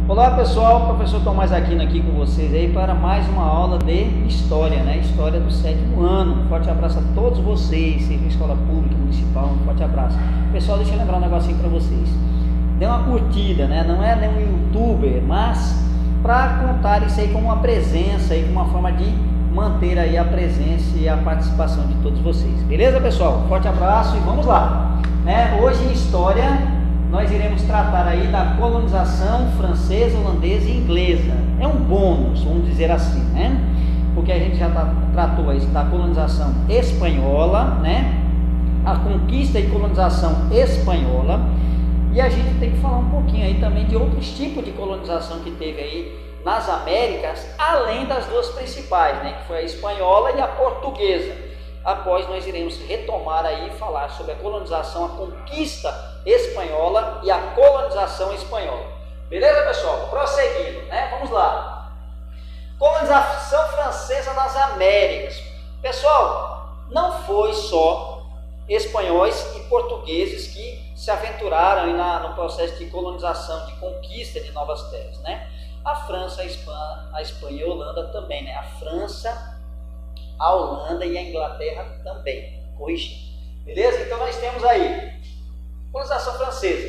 Olá pessoal, professor Tomás Aquino aqui com vocês aí para mais uma aula de História, né? História do 7º ano. Um forte abraço a todos vocês, seja em escola pública, municipal, um forte abraço. Pessoal, deixa eu lembrar um negocinho para vocês. Dê uma curtida, né? Não é nenhum youtuber, mas para contar isso aí como uma presença aí, como uma forma de manter aí a presença e a participação de todos vocês. Beleza, pessoal? Forte abraço e vamos lá, né? Hoje em História nós iremos tratar aí da colonização francesa, holandesa e inglesa. É um bônus, vamos dizer assim, né? Porque a gente já tratou aí da colonização espanhola, né? A conquista e colonização espanhola. E a gente tem que falar um pouquinho aí também de outros tipos de colonização que teve aí nas Américas, além das duas principais, né? Que foi a espanhola e a portuguesa. Após nós iremos retomar aí e falar sobre a colonização, a conquista espanhola e a colonização espanhola. Beleza, pessoal? Prosseguindo, né? Vamos lá. Colonização francesa nas Américas. Pessoal, não foi só espanhóis e portugueses que se aventuraram aí no processo de colonização, de conquista de novas terras, né? A França, a Espanha e a Holanda também, né? A França, a Holanda e a Inglaterra também, corrigindo. Beleza? Então nós temos aí colonização francesa.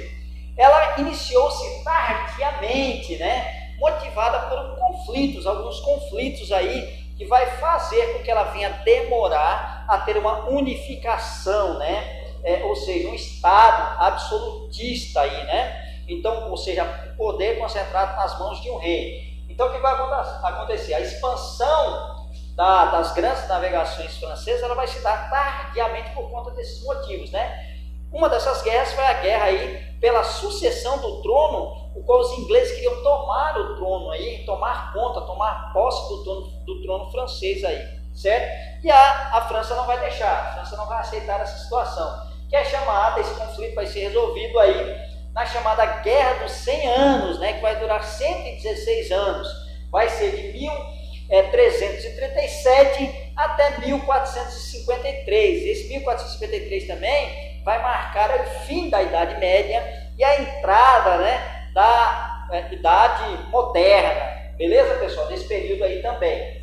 Ela iniciou-se tardiamente, né? Motivada por conflitos, alguns conflitos aí que vai fazer com que ela venha demorar a ter uma unificação, né? Ou seja, um estado absolutista aí, né? Então, ou seja, o poder concentrado nas mãos de um rei. Então, o que vai acontecer? A expansão das grandes navegações francesas, ela vai se dar tardiamente por conta desses motivos, né? Uma dessas guerras foi a guerra aí pela sucessão do trono, o qual os ingleses queriam tomar o trono aí, tomar conta, tomar posse do trono francês aí, certo? E a França não vai deixar, a França não vai aceitar essa situação, que é chamada, esse conflito vai ser resolvido aí na chamada Guerra dos 100 Anos, né? Que vai durar 116 anos, vai ser de 1337 até 1453. Esse 1453 também vai marcar o fim da Idade Média e a entrada, né, da Idade Moderna. Beleza, pessoal? Nesse período aí também.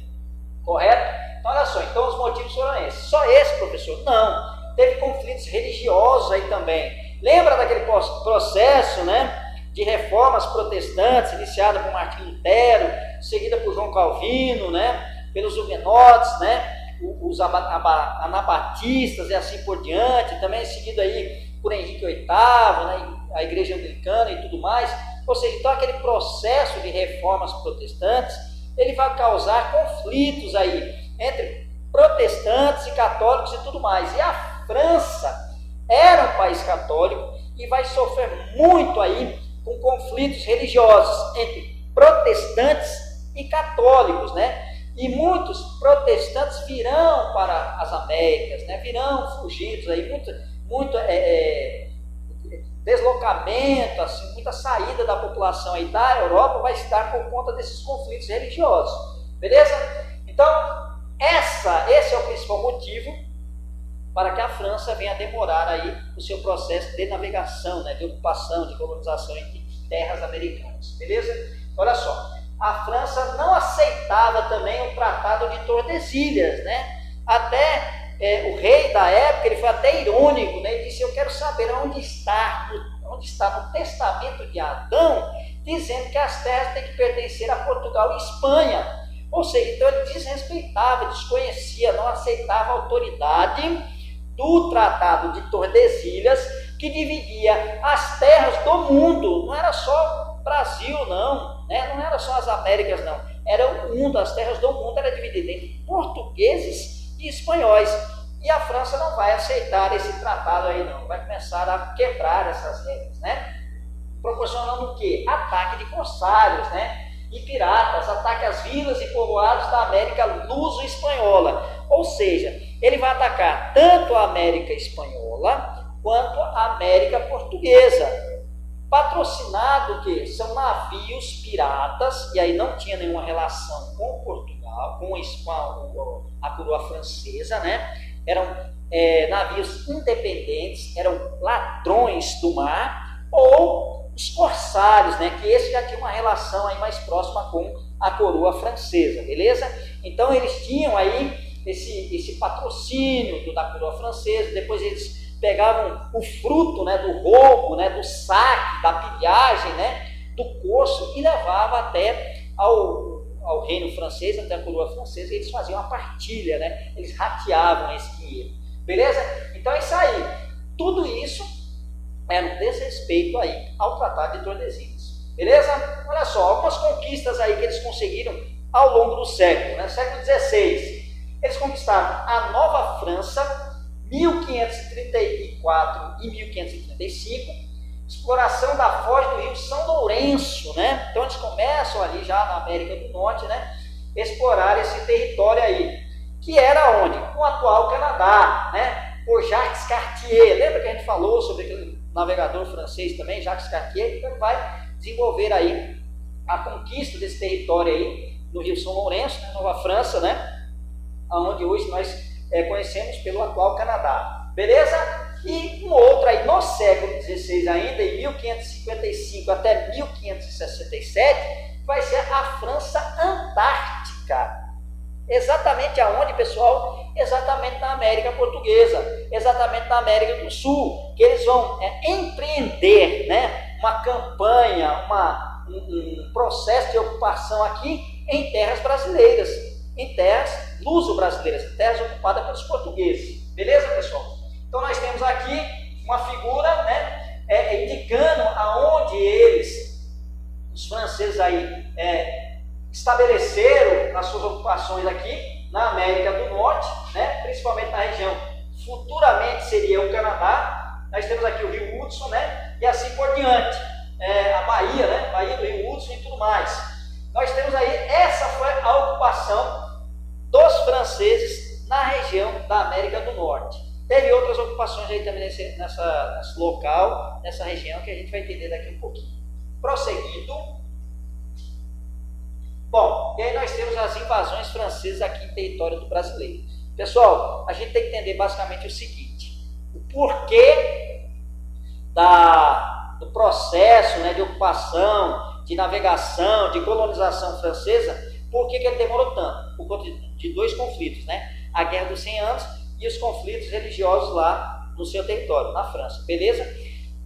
Correto? Então, olha só. Então, os motivos foram esses. Só esse, professor? Não. Teve conflitos religiosos aí também. Lembra daquele processo, né, de reformas protestantes, iniciada por Martinho Lutero, seguida por João Calvino, né, pelos huguenotes, né, os anabatistas e assim por diante, também seguido aí por Henrique VIII, né, a Igreja Anglicana e tudo mais. Ou seja, então aquele processo de reformas protestantes, ele vai causar conflitos aí entre protestantes e católicos e tudo mais. E a França era um país católico e vai sofrer muito aí com conflitos religiosos entre protestantes e católicos, né? E muitos protestantes virão para as Américas, né? Virão fugidos aí, muito deslocamento, assim, muita saída da população aí da Europa vai se dar por conta desses conflitos religiosos, beleza? Então, esse é o principal motivo para que a França venha demorar aí o seu processo de navegação, né, de ocupação, de colonização em terras americanas, beleza? Olha só, a França não aceitava também o Tratado de Tordesilhas, né? Até o rei da época, ele foi até irônico, né? Ele disse: eu quero saber onde está no Testamento de Adão, dizendo que as terras têm que pertencer a Portugal e Espanha. Ou seja, então ele desrespeitava, desconhecia, não aceitava a autoridade do Tratado de Tordesilhas, que dividia as terras do mundo. Não era só Brasil, não, né? Não era só as Américas, não. Era o mundo, as terras do mundo eram divididas entre portugueses e espanhóis. E a França não vai aceitar esse tratado aí, não. Vai começar a quebrar essas regras, né? Proporcionando o quê? Ataque de corsários, né? E piratas, ataque às vilas e povoados da América luso-espanhola. Ou seja, ele vai atacar tanto a América espanhola quanto a América portuguesa. Patrocinado o quê? São navios piratas, e aí não tinha nenhuma relação com Portugal, com a coroa francesa, né? Eram navios independentes, eram ladrões do mar, ou os corsários, né, que esse já tinha uma relação aí mais próxima com a coroa francesa, beleza? Então eles tinham aí esse patrocínio da coroa francesa, depois eles pegavam o fruto, né, do roubo, né, do saque, da pilhagem, né, do corso e levavam até ao reino francês, até a coroa francesa, e eles faziam uma partilha, né, eles rateavam esse dinheiro, beleza? Então é isso aí, tudo isso era um desrespeito aí ao Tratado de Tordesilhas, beleza? Olha só, algumas conquistas aí que eles conseguiram ao longo do século, né? Século XVI, eles conquistaram a Nova França, 1534 e 1535, exploração da foz do rio São Lourenço, né? Então eles começam ali já na América do Norte, né? Explorar esse território aí, que era onde? No atual Canadá, né? Por Jacques Cartier. Lembra que a gente falou sobre aquele navegador francês também, Jacques Cartier? Então ele vai desenvolver aí a conquista desse território aí no rio São Lourenço, né? Nova França, né? Onde hoje nós conhecemos pelo atual Canadá, beleza? E um outro aí no século XVI ainda, em 1555 até 1567, vai ser a França Antártica. Exatamente aonde, pessoal? Exatamente na América Portuguesa, exatamente na América do Sul, que eles vão empreender, né, uma campanha, um processo de ocupação aqui em terras brasileiras, em terras luso-brasileiras, terras ocupadas pelos portugueses. Beleza, pessoal? Então nós temos aqui uma figura, né, indicando aonde os franceses aí estabeleceram as suas ocupações aqui na América do Norte, né, principalmente na região futuramente seria o Canadá. Nós temos aqui o rio Hudson, né, e assim por diante, a Bahia, né, Bahia do rio Hudson e tudo mais. Nós temos aí, essa foi a ocupação dos franceses na região da América do Norte. Teve outras ocupações aí também nesse local, nessa região, que a gente vai entender daqui um pouquinho. Prosseguindo. Bom, e aí nós temos as invasões francesas aqui em território do brasileiro. Pessoal, a gente tem que entender basicamente o seguinte: o porquê do processo, né, de ocupação, de navegação, de colonização francesa. Por que ele demorou tanto? Por conta de dois conflitos, né? A Guerra dos 100 Anos e os conflitos religiosos lá no seu território, na França, beleza?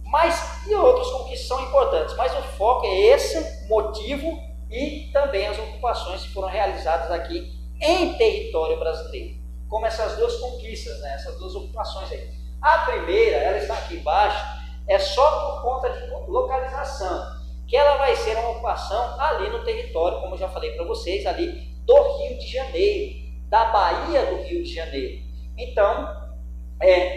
Mas, e outros conquistas são importantes, mas o foco é esse motivo e também as ocupações que foram realizadas aqui em território brasileiro. Como essas duas conquistas, né? Essas duas ocupações aí. A primeira, ela está aqui embaixo, é só por conta de localização, que ela vai ser uma ocupação ali no território, como eu já falei para vocês, ali do Rio de Janeiro, da Bahia do Rio de Janeiro. Então,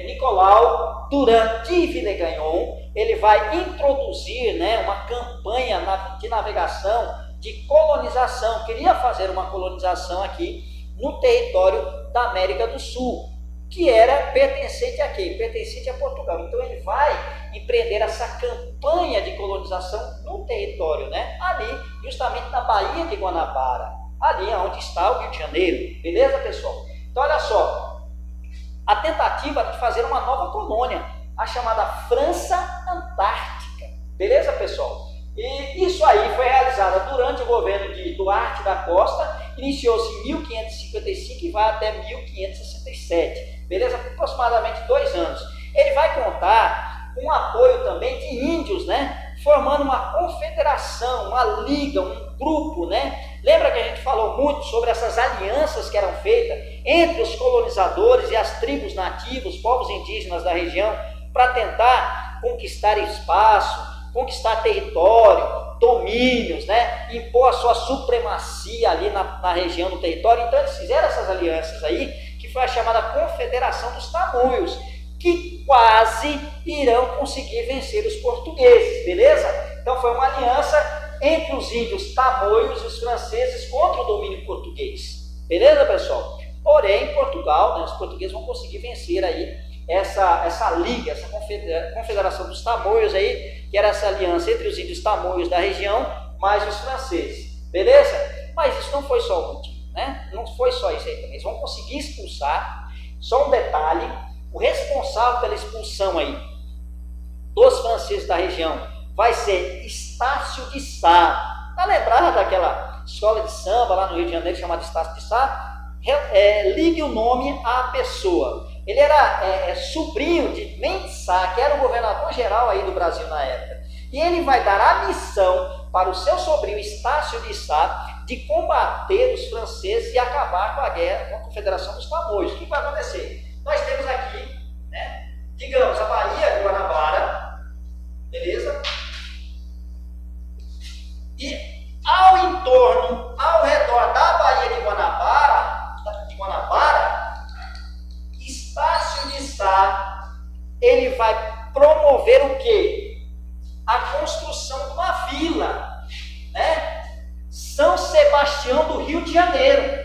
Nicolau Durand de Villegagnon, ele vai introduzir, né, uma campanha de navegação, de colonização, queria fazer uma colonização aqui no território da América do Sul, que era pertencente a quem? Pertencente a Portugal. Então ele vai empreender essa campanha de colonização no território, né? Ali, justamente na Baía de Guanabara, ali onde está o Rio de Janeiro, beleza, pessoal? Então olha só, a tentativa de fazer uma nova colônia, a chamada França Antártica, beleza, pessoal? E isso aí foi realizado durante o governo de Duarte da Costa, iniciou-se em 1555 e vai até 1567, beleza? Aproximadamente 2 anos. Ele vai contar com o apoio também de índios, né? Formando uma confederação, uma liga, um grupo, né? Lembra que a gente falou muito sobre essas alianças que eram feitas entre os colonizadores e as tribos nativas, povos indígenas da região, para tentar conquistar espaço, conquistar território, domínios, né? Impor a sua supremacia ali na região do território. Então eles fizeram essas alianças aí, que foi a chamada Confederação dos Tamoios, que quase irão conseguir vencer os portugueses, beleza? Então foi uma aliança entre os índios tamoios e os franceses contra o domínio português, beleza, pessoal? Porém, Portugal, né, os portugueses vão conseguir vencer aí essa liga, essa confederação dos tamoios aí, que era essa aliança entre os índios tamoios da região, mais os franceses, beleza? Mas isso não foi só o motivo, né? Não foi só isso aí também. Eles vão conseguir expulsar, só um detalhe, o responsável pela expulsão aí dos franceses da região vai ser Estácio de Sá. Tá lembrado daquela escola de samba lá no Rio de Janeiro chamada Estácio de Sá? Ligue o nome à pessoa. Ele era sobrinho de Mendes Sá, que era o governador geral aí do Brasil na época. E ele vai dar a missão para o seu sobrinho Estácio de Sá de combater os franceses e acabar com a guerra, com a Confederação dos Camões. O que vai acontecer? Nós temos aqui, né, digamos, a Baía de Guanabara, beleza? E ao entorno, ao redor da Baía de Guanabara, Estácio de Sá, ele vai promover o quê? A construção de uma vila, né? São Sebastião do Rio de Janeiro.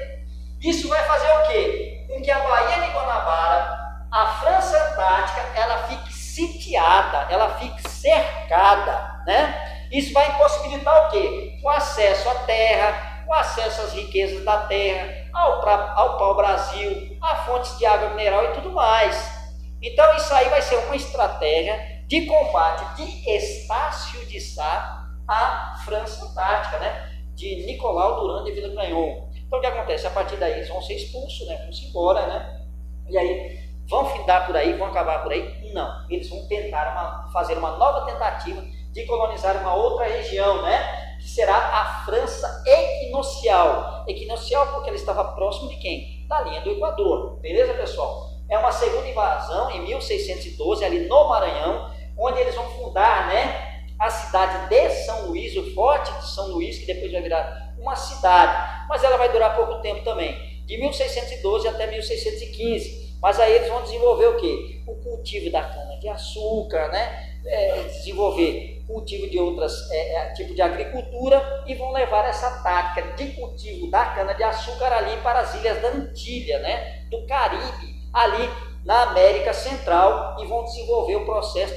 Isso vai fazer o quê? Com que a Baía de Guanabara, a França Antártica, ela fique sitiada, ela fique cercada, né? Isso vai impossibilitar o quê? O acesso à terra, o acesso às riquezas da terra, ao pau-brasil, a fontes de água mineral e tudo mais. Então isso aí vai ser uma estratégia de combate de Estácio de Sá à França Antártica, né? De Nicolau Durand de Villegagnon. Então o que acontece? A partir daí eles vão ser expulsos, né? Vão-se embora, né? E aí vão findar por aí, vão acabar por aí? Não. Eles vão tentar fazer uma nova tentativa de colonizar uma outra região, né? Que será a França equinocial. Equinocial porque ela estava próximo de quem? Da linha do Equador. Beleza, pessoal? É uma segunda invasão em 1612, ali no Maranhão, onde eles vão fundar, né, a cidade de São Luís, o Forte de São Luís, que depois vai virar uma cidade. Mas ela vai durar pouco tempo também, de 1612 até 1615. Mas aí eles vão desenvolver o quê? O cultivo da cana-de-açúcar, né? Desenvolver cultivo de outras tipo de agricultura e vão levar essa tática de cultivo da cana-de-açúcar ali para as ilhas da Antilha, né? Do Caribe, ali na América Central, e vão desenvolver o processo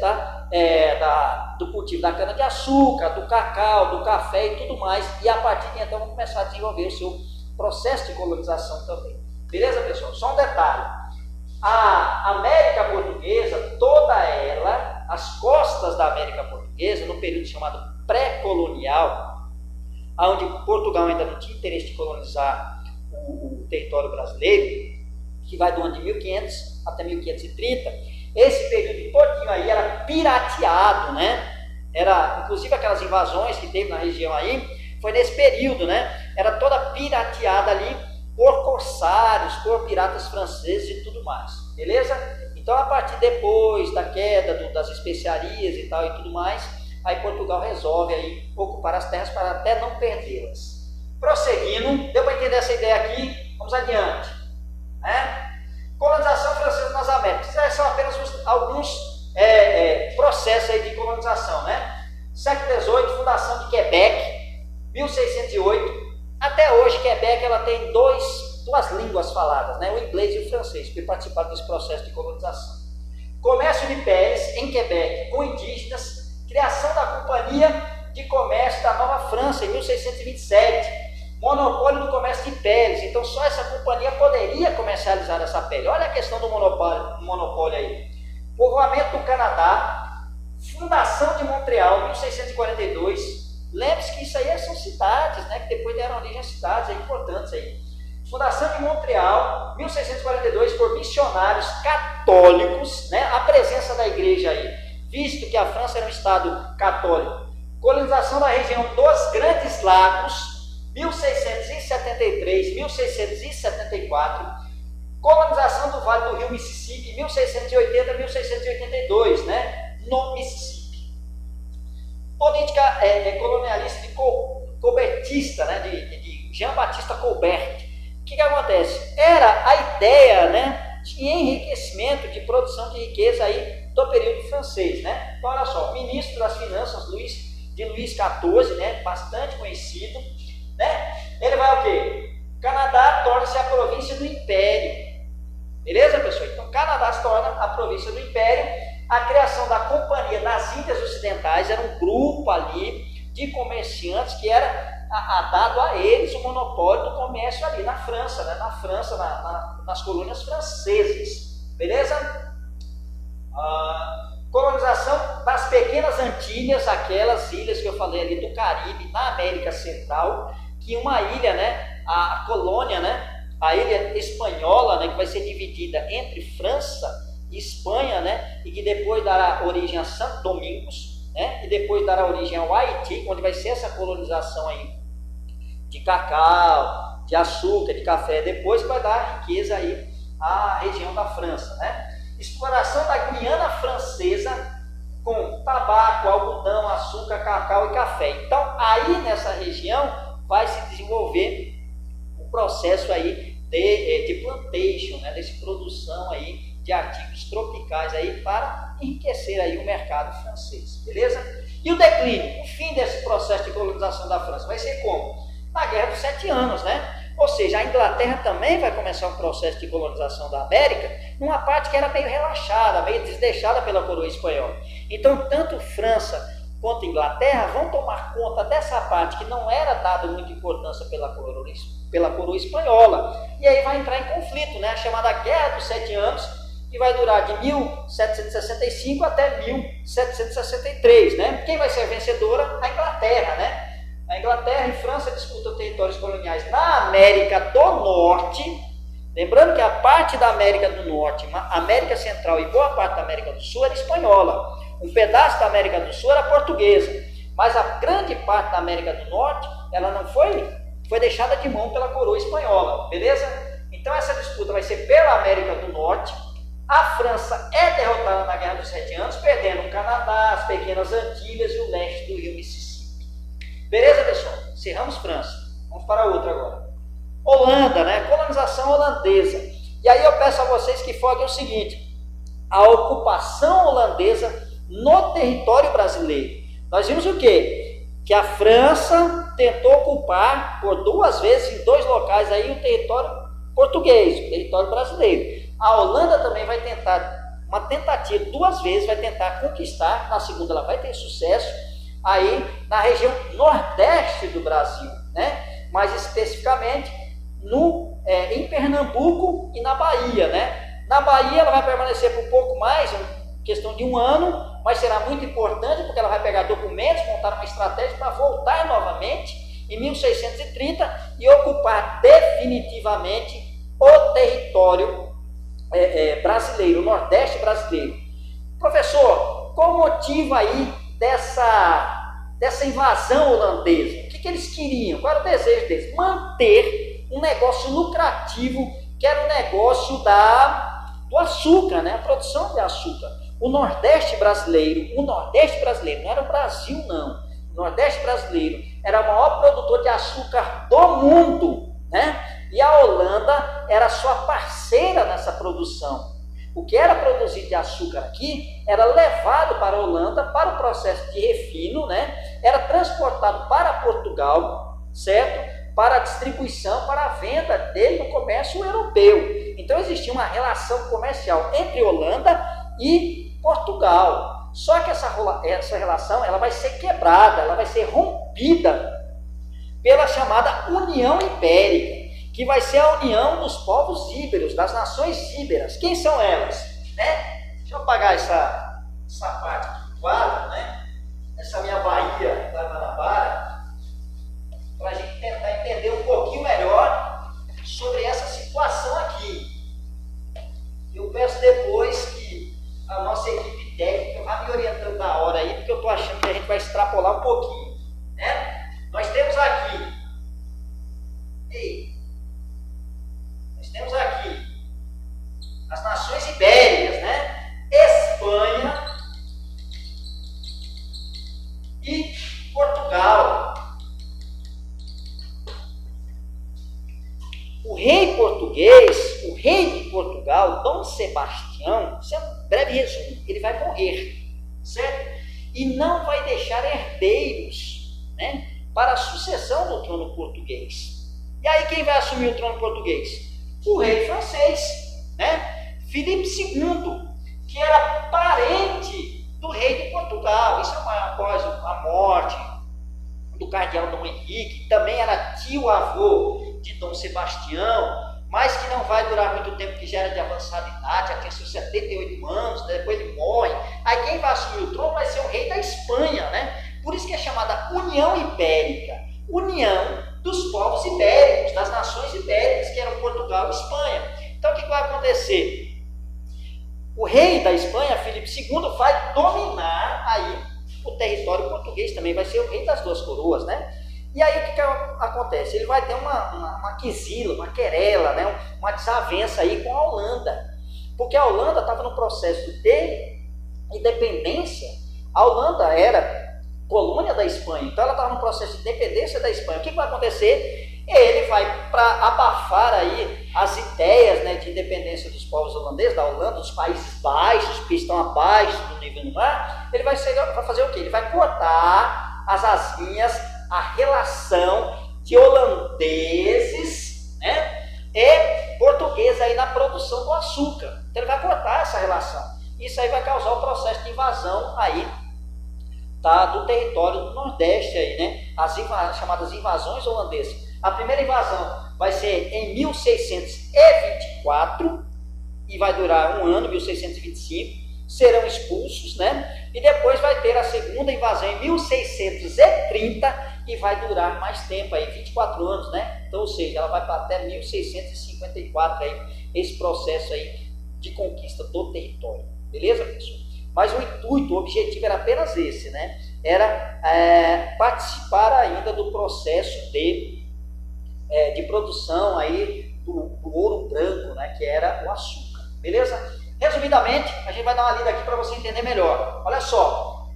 do cultivo da cana-de-açúcar, do cacau, do café e tudo mais, e a partir de então vão começar a desenvolver o seu processo de colonização também. Beleza, pessoal? Só um detalhe. A América Portuguesa, toda ela, as costas da América Portuguesa, no período chamado pré-colonial, onde Portugal ainda não tinha interesse de colonizar o território brasileiro, que vai do ano de 1500 até 1530, esse período todinho aí era pirateado, né? Era, inclusive aquelas invasões que teve na região aí, foi nesse período, né? Era toda pirateada ali por corsários, por piratas franceses e tudo mais, beleza? Então, a partir depois da queda das especiarias e tal e tudo mais, aí Portugal resolve aí ocupar as terras para até não perdê-las. Prosseguindo, deu para entender essa ideia aqui? Vamos adiante, né? Colonização francesa nas Américas. Esses são apenas alguns processos aí de colonização, né? Século XVIII, fundação de Quebec, 1608. Até hoje, Quebec ela tem duas línguas faladas, né? O inglês e o francês, que participaram desse processo de colonização. Comércio de peles em Quebec com indígenas, criação da Companhia de Comércio da Nova França em 1627. Monopólio do comércio de peles, então só essa companhia poderia comercializar essa pele. Olha a questão do monopólio aí. Povoamento do Canadá, fundação de Montreal, 1642. Lembre-se que isso aí são cidades, né, que depois deram origem a cidades importantes aí. Fundação de Montreal, 1642, por missionários católicos, né, a presença da igreja aí, visto que a França era um estado católico. Colonização da região dos Grandes Lagos, 1673, 1674, colonização do Vale do Rio Mississippi, 1680, 1682, né, no Mississippi. Política colonialista de Colbertista, né, de Jean-Baptiste Colbert. O que acontece? Era a ideia, né, de enriquecimento, de produção de riqueza aí do período francês, né. Então, olha só, ministro das Finanças, Luís XIV, né, bastante conhecido, né? Ele vai o quê? Canadá torna-se a província do Império. Beleza, pessoal? Então, Canadá se torna a província do Império. A criação da Companhia das Índias Ocidentais era um grupo ali de comerciantes que era dado a eles o monopólio do comércio ali na França, né? Na França, nas colônias francesas. Beleza? Colonização das pequenas Antilhas, aquelas ilhas que eu falei ali do Caribe, na América Central, que uma ilha, né, a colônia, né, a ilha espanhola, né, que vai ser dividida entre França e Espanha, né, e que depois dará origem a Santo Domingos, né, e depois dará origem ao Haiti, onde vai ser essa colonização aí de cacau, de açúcar, de café, depois vai dar riqueza aí à região da França, né. Exploração da Guiana Francesa com tabaco, algodão, açúcar, cacau e café. Então, aí nessa região vai se desenvolver um processo aí de plantation, né, dessa produção aí de artigos tropicais aí para enriquecer aí o mercado francês, beleza? E o declínio, o fim desse processo de colonização da França vai ser como? Na Guerra dos 7 Anos, né? Ou seja, a Inglaterra também vai começar um processo de colonização da América, numa parte que era meio relaxada, meio desdeixada pela coroa espanhola. Então, tanto França quanto Inglaterra vão tomar conta dessa parte que não era dada muita importância pela coroa espanhola. E aí vai entrar em conflito, né? A chamada Guerra dos 7 Anos, que vai durar de 1765 até 1763, né? Quem vai ser a vencedora? A Inglaterra, né? A Inglaterra e França disputam territórios coloniais na América do Norte. Lembrando que a parte da América do Norte, América Central e boa parte da América do Sul era espanhola. Um pedaço da América do Sul era portuguesa. Mas a grande parte da América do Norte, ela não foi deixada de mão pela coroa espanhola, beleza? Então essa disputa vai ser pela América do Norte. A França é derrotada na Guerra dos 7 Anos, perdendo o Canadá, as pequenas Antilhas e o leste do rio Mississippi. Beleza, pessoal? Encerramos França. Vamos para outra agora. Holanda, né? Colonização holandesa. E aí eu peço a vocês que foquem o seguinte: a ocupação holandesa no território brasileiro. Nós vimos o quê? Que a França tentou ocupar por 2 vezes em 2 locais aí o território português, o território brasileiro. A Holanda também vai tentar, uma tentativa 2 vezes, vai tentar conquistar, na segunda ela vai ter sucesso, aí na região nordeste do Brasil, né? Mais especificamente em Pernambuco e na Bahia, né? Na Bahia ela vai permanecer por um pouco mais, questão de 1 ano, mas será muito importante porque ela vai pegar documentos, montar uma estratégia para voltar novamente em 1630 e ocupar definitivamente o território brasileiro, o nordeste brasileiro. Professor, qual o motivo aí dessa invasão holandesa? O que eles queriam? Qual era o desejo deles? Manter um negócio lucrativo, que era o negócio do açúcar, né? A produção de açúcar. O Nordeste brasileiro, não era o Brasil não, o Nordeste brasileiro era o maior produtor de açúcar do mundo, né? E a Holanda era sua parceira nessa produção. O que era produzido de açúcar aqui era levado para a Holanda para o processo de refino, né? Era transportado para Portugal, certo? Para a distribuição, para a venda dele no comércio europeu. Então existia uma relação comercial entre Holanda e Portugal. Só que essa relação ela vai ser quebrada, ela vai ser rompida pela chamada União Ibérica, que vai ser a união dos povos íberos, das nações íberas. Quem são elas? Né? Deixa eu apagar essa parte aqui do quadro, né? Essa minha Bahia da Guanabara, para a gente tentar entender um pouquinho melhor sobre essa situação aqui. Eu peço depois que a nossa equipe técnica vá me orientando na hora aí, porque eu estou achando que a gente vai extrapolar um pouquinho, né? Nós temos aqui as nações ibéricas, né? Espanha e Portugal. O rei português, o rei de Portugal, Dom Sebastião, isso é um breve resumo, ele vai morrer, certo? E não vai deixar herdeiros, né, para a sucessão do trono português. E aí quem vai assumir o trono português? O rei francês, né? Filipe II, que era parente do rei de Portugal. Isso é após a morte do cardeal Dom Henrique, que também era tio-avô de Dom Sebastião. mas que não vai durar muito tempo, que já era de avançada idade, já tinha seus 78 anos, né? Depois ele morre. Aí quem vai assumir o trono vai ser o rei da Espanha, né? Por isso que é chamada União Ibérica, união dos povos ibéricos, das nações ibéricas, que eram Portugal e Espanha. Então o que vai acontecer? O rei da Espanha, Filipe II, vai dominar aí o território português, também vai ser o rei das duas coroas, né? E aí o que acontece? Ele vai ter uma quizila, uma querela, né? Uma desavença aí com a Holanda, porque a Holanda estava no processo de independência. A Holanda era colônia da Espanha, então ela estava no processo de independência da Espanha. O que vai acontecer? Ele vai, para abafar aí as ideias, né, de independência dos povos holandeses, da Holanda, dos Países Baixos, que estão abaixo do nível do mar, ele vai fazer o quê? Ele vai cortar as asinhas, a relação de holandeses, né, e portugueses aí na produção do açúcar. Então ele vai cortar essa relação. Isso aí vai causar o processo de invasão aí, tá, do território do Nordeste aí, né? As chamadas invasões holandesas. A primeira invasão vai ser em 1624 e vai durar um ano, 1625. Serão expulsos, né? E depois vai ter a segunda invasão em 1630 e vai durar mais tempo aí, 24 anos, né? Então, ou seja, ela vai para até 1654 aí, esse processo aí de conquista do território. Beleza, pessoal? Mas o intuito, o objetivo era apenas esse, né? Era participar ainda do processo de produção aí do ouro branco, né? Que era o açúcar. Beleza? Resumidamente, a gente vai dar uma lida aqui para você entender melhor. Olha só,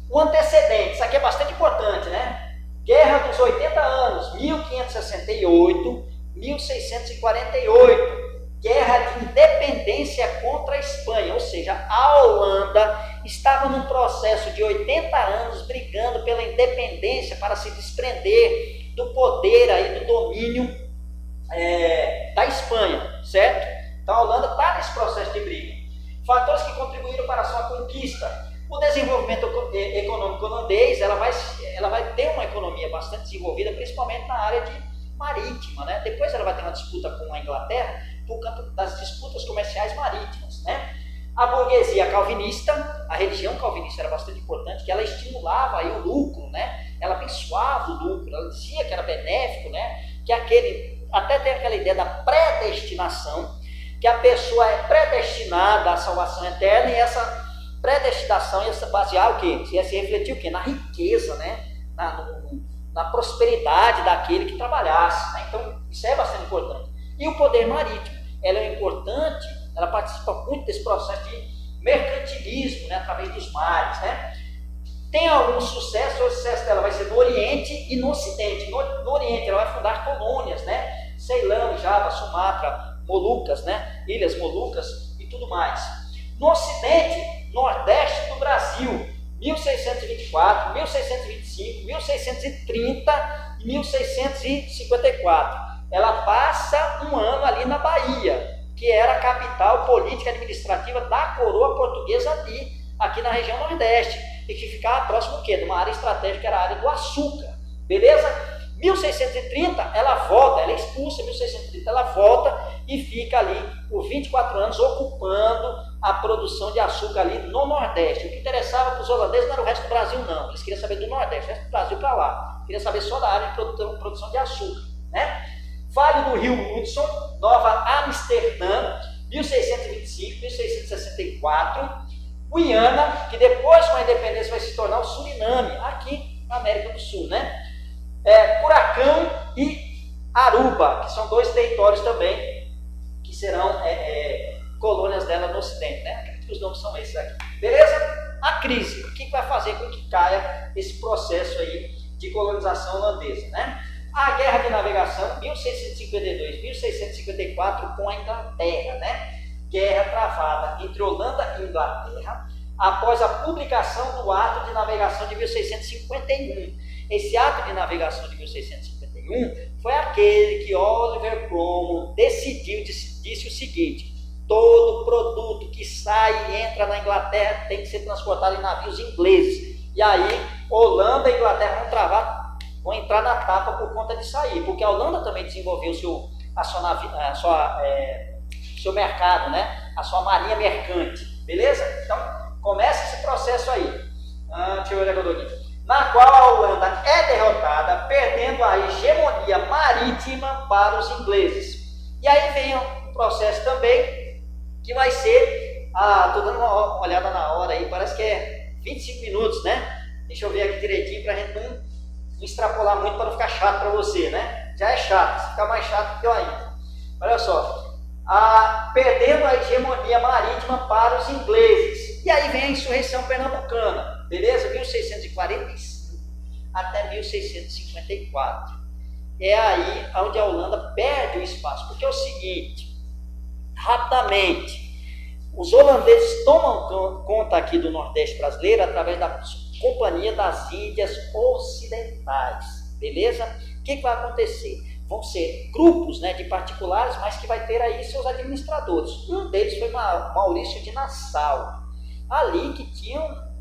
o antecedente, isso aqui é bastante importante, né? Guerra dos 80 anos, 1568, 1648. Guerra de independência contra a Espanha, ou seja, a Holanda estava num processo de 80 anos brigando pela independência para se desprender do poder aí, do domínio da Espanha, certo? Então a Holanda está nesse processo de briga. Fatores que contribuíram para a sua conquista: o desenvolvimento econômico holandês, ela vai ter uma economia bastante desenvolvida, principalmente na área marítima, né? Depois ela vai ter uma disputa com a Inglaterra por conta das disputas comerciais marítimas, né? A burguesia calvinista, a religião calvinista era bastante importante, que ela estimulava aí o lucro, né? Ela abençoava o lucro, ela dizia que era benéfico, né? Que até tem aquela ideia da predestinação, que a pessoa é predestinada à salvação eterna, e essa predestinação ia se basear o quê? Ia se refletir o quê? Na riqueza, né? Na prosperidade daquele que trabalhasse, né? Então isso é bastante importante. E o poder marítimo, ela é importante, ela participa muito desse processo de mercantilismo, né? Através dos mares, né? Tem algum sucesso, o sucesso dela vai ser no Oriente e no Ocidente. No Oriente ela vai fundar colônias, né? Ceilão, Java, Sumatra, Molucas, né? Ilhas Molucas e tudo mais. No Ocidente, Nordeste do Brasil, 1624, 1625, 1630 e 1654. Ela passa um ano ali na Bahia, que era a capital política e administrativa da coroa portuguesa aqui na região Nordeste, e que ficava próximo o quê? De uma área estratégica, que era a área do açúcar. Beleza? 1630 ela volta, ela é expulsa, 1630 ela volta e fica ali por 24 anos ocupando a produção de açúcar ali no Nordeste. O que interessava para os holandeses não era o resto do Brasil, não. Eles queriam saber do Nordeste, o resto do Brasil para lá. Queriam saber só da área de produção de açúcar, né? Vale do Rio Hudson, Nova Amsterdã, 1625, 1664. Guiana, que depois com a independência vai se tornar o Suriname, aqui na América do Sul, né? Curacão e Aruba, que são dois territórios também que serão colônias dela no Ocidente, né? Acredito que os nomes são esses aqui. Beleza? A crise, o que vai fazer com que caia esse processo aí de colonização holandesa, né? A Guerra de Navegação, 1652-1654, com a Inglaterra, né? Guerra travada entre Holanda e Inglaterra após a publicação do Ato de Navegação de 1651. Esse Ato de Navegação de 1651 foi aquele que Oliver Cromwell decidiu, disse o seguinte: todo produto que sai e entra na Inglaterra tem que ser transportado em navios ingleses. E aí, Holanda e Inglaterra vão entrar na tapa por conta disso aí, porque a Holanda também desenvolveu seu mercado, né? A sua marinha mercante, beleza? Então, começa esse processo aí. Deixa eu ver onde eu tô aqui. Na qual a Holanda é derrotada, perdendo a hegemonia marítima para os ingleses. E aí vem um processo também, que vai ser, tô dando uma olhada na hora aí, parece que é 25 minutos, né? Deixa eu ver aqui direitinho para a gente não extrapolar muito, para não ficar chato para você, né? Já é chato, se ficar mais chato, pior ainda. Olha só, perdendo a hegemonia marítima para os ingleses. E aí vem a insurreição pernambucana, beleza? 1645 até 1654. É aí onde a Holanda perde o espaço, porque é o seguinte, rapidamente, os holandeses tomam conta aqui do Nordeste brasileiro através da Companhia das Índias Ocidentais, beleza? O que vai acontecer? Vão ser grupos, né, de particulares, mas que vai ter aí seus administradores. Um deles foi Maurício de Nassau, ali que tinham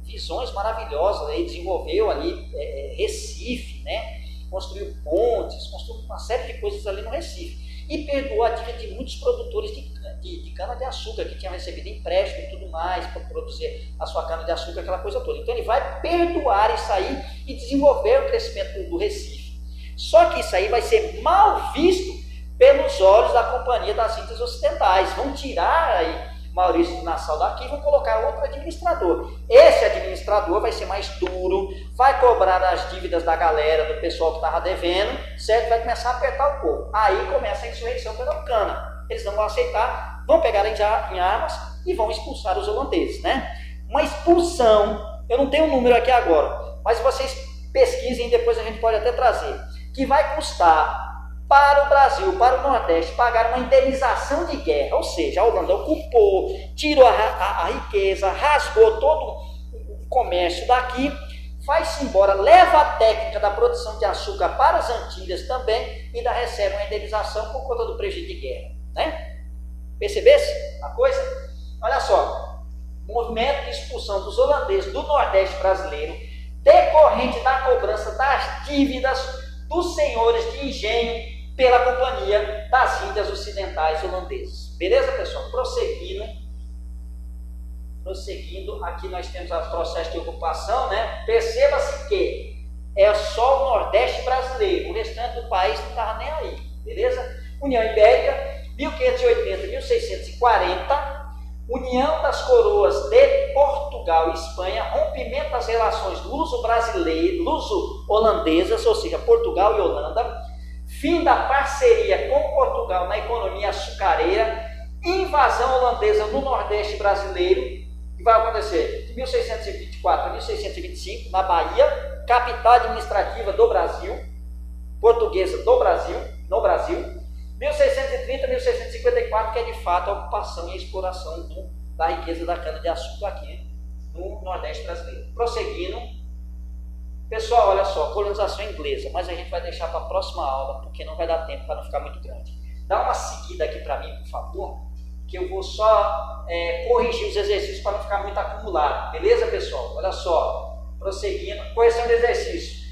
visões maravilhosas, ele desenvolveu ali Recife, né? Construiu pontes, construiu uma série de coisas ali no Recife. E perdoou a dívida de muitos produtores de cana-de-açúcar, que tinham recebido empréstimo e tudo mais, para produzir a sua cana-de-açúcar, aquela coisa toda. Então ele vai perdoar isso aí e desenvolver o crescimento do Recife. Só que isso aí vai ser mal visto pelos olhos da Companhia das Índias Ocidentais. Vão tirar aí Maurício de Nassau daqui e vão colocar outro administrador. Esse administrador vai ser mais duro, vai cobrar as dívidas da galera, do pessoal que estava devendo, certo? Vai começar a apertar o povo. Aí começa a insurreição pernambucana. Eles não vão aceitar, vão pegar em armas e vão expulsar os holandeses, né? Uma expulsão, eu não tenho o número aqui agora, mas vocês pesquisem, depois a gente pode até trazer, que vai custar para o Brasil, para o Nordeste, pagar uma indenização de guerra, ou seja, a Holanda ocupou, tirou a riqueza, rasgou todo o comércio daqui, vai-se embora, leva a técnica da produção de açúcar para as Antilhas também e ainda recebe uma indenização por conta do prejuízo de guerra, né? Percebesse a coisa? Olha só, movimento de expulsão dos holandeses do Nordeste brasileiro, decorrente da cobrança das dívidas dos senhores de engenho pela Companhia das Índias Ocidentais Holandesas. Beleza, pessoal? Prosseguindo, aqui nós temos os processos de ocupação, né? Perceba-se que é só o Nordeste brasileiro, o restante do país não estava nem aí, beleza? União Ibérica, 1580-1640, União das Coroas de Portugal e Espanha, rompimento das relações luso-holandesas, ou seja, Portugal e Holanda, fim da parceria com Portugal na economia açucareira, invasão holandesa no Nordeste brasileiro, que vai acontecer de 1624 a 1625, na Bahia, capital administrativa do Brasil, portuguesa do Brasil, no Brasil, 1630 a 1654, que é de fato a ocupação e a exploração da riqueza da cana-de-açúcar aqui no Nordeste brasileiro. Prosseguindo, pessoal, olha só, colonização inglesa, mas a gente vai deixar para a próxima aula, porque não vai dar tempo para não ficar muito grande. Dá uma seguida aqui para mim, por favor, que eu vou só corrigir os exercícios para não ficar muito acumulado, beleza, pessoal? Olha só, prosseguindo, correção de exercício.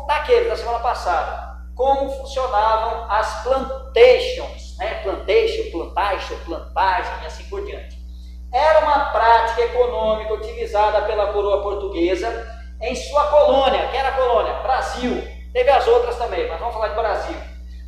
Daquele da semana passada, como funcionavam as plantations, né? Plantagem e assim por diante. Era uma prática econômica utilizada pela coroa portuguesa em sua colônia. Quem era a colônia? Brasil. Teve as outras também, mas vamos falar de Brasil.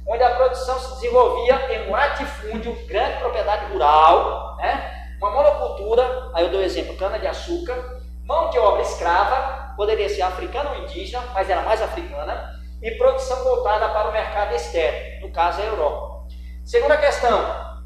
Onde a produção se desenvolvia em um latifúndio, grande propriedade rural, né? Uma monocultura, aí eu dou o exemplo, cana-de-açúcar, mão de obra escrava, poderia ser africana ou indígena, mas era mais africana, e produção voltada para o mercado externo, no caso a Europa. Segunda questão,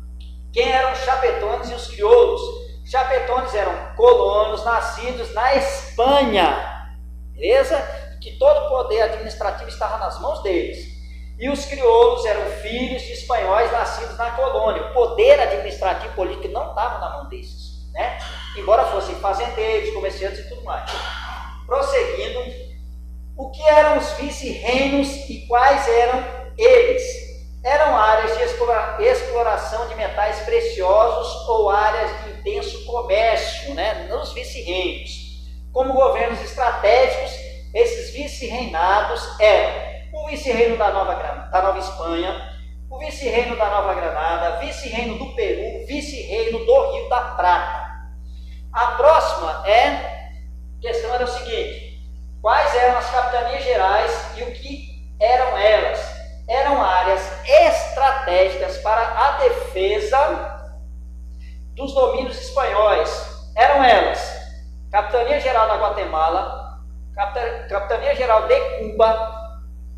quem eram os chapetones e os crioulos? Chapetones eram colonos nascidos na Espanha, beleza? Que todo o poder administrativo estava nas mãos deles. E os crioulos eram filhos de espanhóis nascidos na colônia. O poder administrativo e político não estava na mão desses, né? Embora fossem fazendeiros, comerciantes e tudo mais. Prosseguindo, o que eram os vice-reinos e quais eram eles? Eram áreas de exploração de metais preciosos ou áreas de intenso comércio, né, nos vice-reinos. Como governos estratégicos, esses vice-reinados eram o vice-reino da Nova Espanha, o vice-reino da Nova Granada, vice-reino do Peru, vice-reino do Rio da Prata. A próxima questão era o seguinte: quais eram as capitanias gerais e o que eram elas? Eram áreas estratégicas para a defesa dos domínios espanhóis. Eram elas: Capitania Geral da Guatemala, Capitania Geral de Cuba,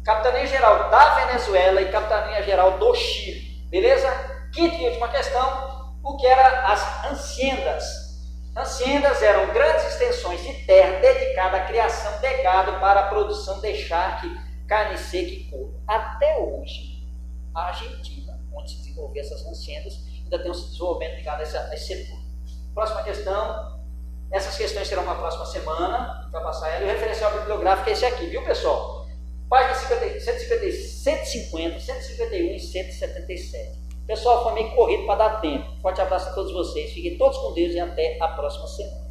Capitania Geral da Venezuela e Capitania Geral do Chile. Beleza? Quinta e última questão: o que eram as haciendas? Haciendas eram grandes extensões de terra dedicadas à criação de gado para a produção de charque, carne seca e couro. Até hoje, a Argentina, onde se desenvolveu essas haciendas, ainda tem um desenvolvimento ligado a esse setor. Próxima questão. Essas questões serão para a próxima semana, para passar ela. E o referencial bibliográfico é esse aqui, viu, pessoal? Páginas 150, 151 e 177. Pessoal, foi meio corrido para dar tempo. Forte abraço a todos vocês. Fiquem todos com Deus e até a próxima semana.